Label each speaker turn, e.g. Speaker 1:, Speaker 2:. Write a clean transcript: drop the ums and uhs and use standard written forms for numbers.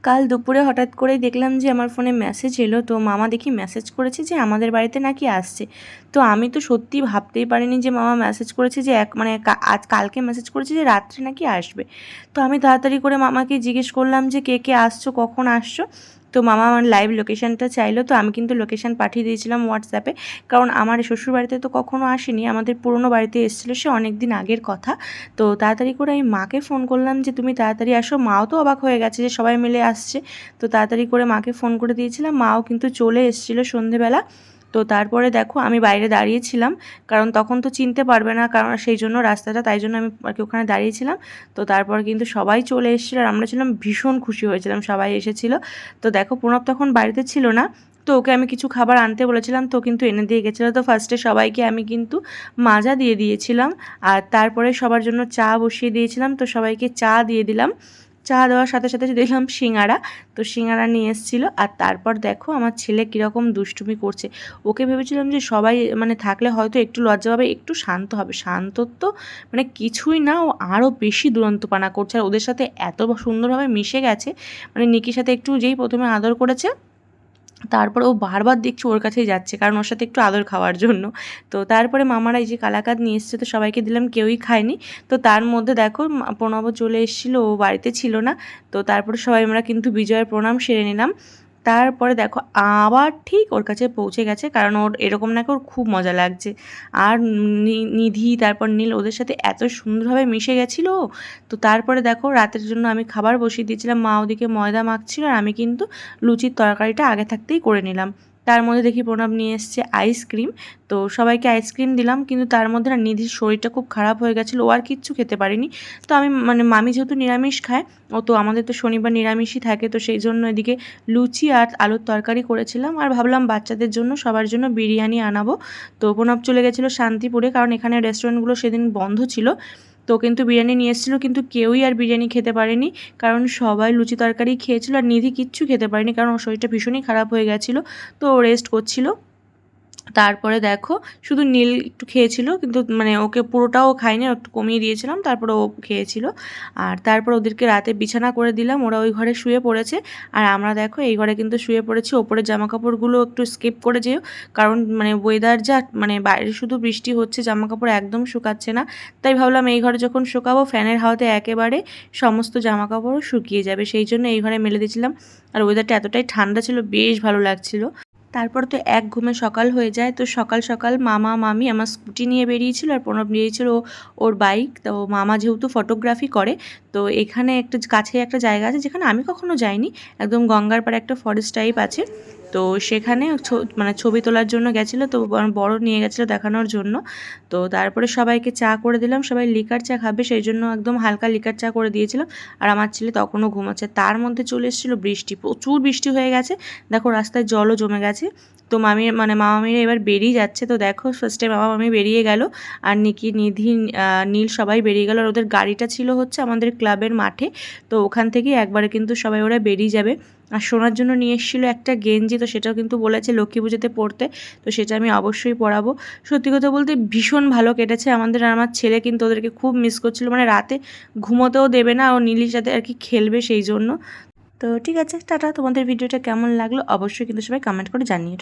Speaker 1: কাল দুপুরে হঠাৎ করেই দেখলাম যে আমার ফোনে মেসেজ এলো, তো মামা দেখি মেসেজ করেছে যে আমাদের বাড়িতে নাকি আসছে। তো আমি তো সত্যি ভাবতেই পারিনি যে মামা মেসেজ করেছে যে আজ কালকে মেসেজ করেছে যে রাত্রে নাকি আসবে। তো আমি তাড়াতাড়ি করে মামাকে জিজ্ঞেস করলাম যে কে কে আসছো, কখন আসছো। তো মামা আমার লাইভ লোকেশানটা চাইলো, তো আমি কিন্তু লোকেশান পাঠিয়ে দিয়েছিলাম হোয়াটসঅ্যাপে, কারণ আমার শ্বশুর বাড়িতে তো কখনো আসেনি, আমাদের পুরনো বাড়িতে এসেছিলো, সে অনেক দিন আগের কথা। তো তাড়াতাড়ি করে আমি মাকে ফোন করলাম যে তুমি তাড়াতাড়ি আসো। মাও তো অবাক হয়ে গেছে যে সবাই মিলে আসছে। তো তাড়াতাড়ি করে মাকে ফোন করে দিয়েছিলাম, মাও কিন্তু চলে এসেছিলো সন্ধেবেলা। তো তারপরে দেখো আমি বাইরে দাঁড়িয়েছিলাম, কারণ তখন তো চিনতে পারবে না, কারণ সেই জন্য রাস্তাটা, তাই জন্য আমি আর কি ওখানে দাঁড়িয়েছিলাম। তো তারপর কিন্তু সবাই চলে এসেছিলো আর আমরা ছিলাম ভীষণ খুশি হয়েছিলাম, সবাই এসেছিলো। তো দেখো প্রণব তখন বাড়িতে ছিল না, তো ওকে আমি কিছু খাবার আনতে বলেছিলাম, তো কিন্তু এনে দিয়ে গেছিলো। তো ফার্স্টে সবাইকে আমি কিন্তু মাজা দিয়ে দিয়েছিলাম, আর তারপরে সবার জন্য চা বসিয়ে দিয়েছিলাম, তো সবাইকে চা দিয়ে দিলাম। চা দেওয়ার সাথে সাথে দেখলাম সিঙ্গারা, তো সিঙ্গারা নিয়ে এসেছিলো। আর তারপর দেখো আমার ছেলে কীরকম দুষ্টুমি করছে। ওকে ভেবেছিলাম যে সবাই মানে থাকলে হয়তো একটু লজ্জা পাবে, একটু শান্ত হবে, শান্ত তো মানে কিছুই না, ও আরও বেশি দুরন্তপানা করছে। আর ওদের সাথে এত সুন্দরভাবে মিশে গেছে, মানে নিকির সাথে একটু যেই প্রথমে আদর করেছে, তারপরে ও বারবার দেখছি ওর কাছেই যাচ্ছে, কারণ ওর সাথে একটু আদর খাওয়ার জন্য। তো তারপরে মামারা এই যে কালাকাঁদ নিয়ে এসছে, তো সবাইকে দিলাম, কেউই খায়নি। তো তার মধ্যে দেখো প্রণবও চলে এসেছিলো, ও বাড়িতে ছিল না। তো তারপরে সবাই আমরা কিন্তু বিজয়ের প্রণাম সেরে নিলাম। তারপরে দেখো আবার ঠিক ওর কাছে পৌঁছে গেছে, কারণ ওর এরকম নাকি ওর খুব মজা লাগছে। আর নিধি তারপর নীল ওদের সাথে এত সুন্দরভাবে মিশে গেছিলো। তো তারপরে দেখো রাতের জন্য আমি খাবার বসিয়ে দিয়েছিলাম, মা ওদিকে ময়দা মাখছিল আর আমি কিন্তু লুচির তরকারিটা আগে থাকতেই করে নিলাম। তার মধ্যে দেখি প্রণব নিয়ে এসছে আইসক্রিম, তো সবাইকে আইসক্রিম দিলাম, কিন্তু তার মধ্যে না নিধির শরীরটা খুব খারাপ হয়ে গেছিলো, ও আর কিচ্ছু খেতে পারিনি। তো আমি মানে মামি যেহেতু নিরামিষ খায়, ও তো আমাদের তো শনিবার নিরামিষই থাকে, তো সেই জন্য এদিকে লুচি আর আলুর তরকারি করেছিলাম, আর ভাবলাম বাচ্চাদের জন্য সবার জন্য বিরিয়ানি আনাবো। তো প্রণব চলে গেছিলো শান্তিপুরে, কারণ এখানে রেস্টুরেন্টগুলো সেদিন বন্ধ ছিল। তো কিন্তু বিরিয়ানি নিয়ে এসেছিলো, কিন্তু কেউই আর বিরিয়ানি খেতে পারেনি, কারণ সবাই লুচি তরকারি খেয়েছিল, আর নিধি কিচ্ছু খেতে পারেনি, কারণ ওর শরীরটা ভীষণই খারাপ হয়ে গেছিলো, তো ও রেস্ট করছিল। তারপরে দেখো শুধু নীল একটু খেয়েছিল, কিন্তু মানে ওকে পুরোটাও খায়নি, একটু কমিয়ে দিয়েছিলাম, তারপরে ও খেয়েছিল। আর তারপর ওদেরকে রাতে বিছানা করে দিলাম, ওরা ওই ঘরে শুয়ে পড়েছে। আর আমরা দেখো এই ঘরে কিন্তু শুয়ে পড়েছি। ওপরের জামাকাপড়গুলো একটু স্কিপ করে যেও, কারণ মানে ওয়েদার যা, মানে বাইরে শুধু বৃষ্টি হচ্ছে, জামাকাপড় একদম শুকাচ্ছে না। তাই ভাবলাম এই ঘরে যখন শুকাবো ফ্যানের হাওয়াতে একেবারে সমস্ত জামাকাপড়ও শুকিয়ে যাবে, সেই জন্য এই ঘরে মেলে দিয়েছিলাম। আর ওয়েদারটা এতটাই ঠান্ডা ছিল, বেশ ভালো লাগছিল। তারপর তো এক ঘুমে সকাল হয়ে যায়। তো সকাল সকাল মামা মামি আমার স্কুটি নিয়ে বেরিয়েছিল, আর প্রণব নিয়েছিল ওর বাইক। তো মামা যেহেতু ফটোগ্রাফি করে, তো এখানে একটা কাছে একটা জায়গা আছে যেখানে আমি কখনো যাইনি, একদম গঙ্গার পাড়ে একটা ফরেস্ট টাইপ আছে। তো সেখানে মানে ছবি তোলার জন্য গেছিলো, তো বড় নিয়ে গেছিলো দেখানোর জন্য। তো তারপরে সবাইকে চা করে দিলাম, সবাই লিকার চা খাবে সেই জন্য একদম হালকা লিকার চা করে দিয়েছিলাম। আর আমার ছেলে তখনও ঘুমাচ্ছে, তার মধ্যে চলে এসেছিলো বৃষ্টি, প্রচুর বৃষ্টি হয়ে গেছে, দেখো রাস্তায় জলও জমে গেছে। তো মামা মামিরা এবার বেরিয়ে যাচ্ছে। তো দেখো ফার্স্টে মামা মামি বেরিয়ে গেল, আর নিকি নিধি নীল সবাই বেরিয়ে গেল, আর ওদের গাড়িটা ছিল হচ্ছে আমাদের ক্লাবের মাঠে। তো ওখান থেকেই একবারে কিন্তু সবাই ওরা বেরিয়ে যাবে। আর শোনার জন্য নিয়ে এসেছিলো একটা গেঞ্জি, তো সেটাও কিন্তু বলেছে লক্ষ্মী পুজোতে পরতে, তো সেটা আমি অবশ্যই পরাবো। সত্যি কথা বলতে ভীষণ ভালো কেটেছে আমাদের, আর আমার ছেলে কিন্তু ওদেরকে খুব মিস করছিলো, মানে রাতে ঘুমোতেও দেবে না, ও নীলির সাথে আর কি খেলবে সেই জন্য। তো ঠিক আছে, টাটা। তোমাদের ভিডিওটা কেমন লাগলো অবশ্যই কিন্তু সবাই কমেন্ট করে জানিও।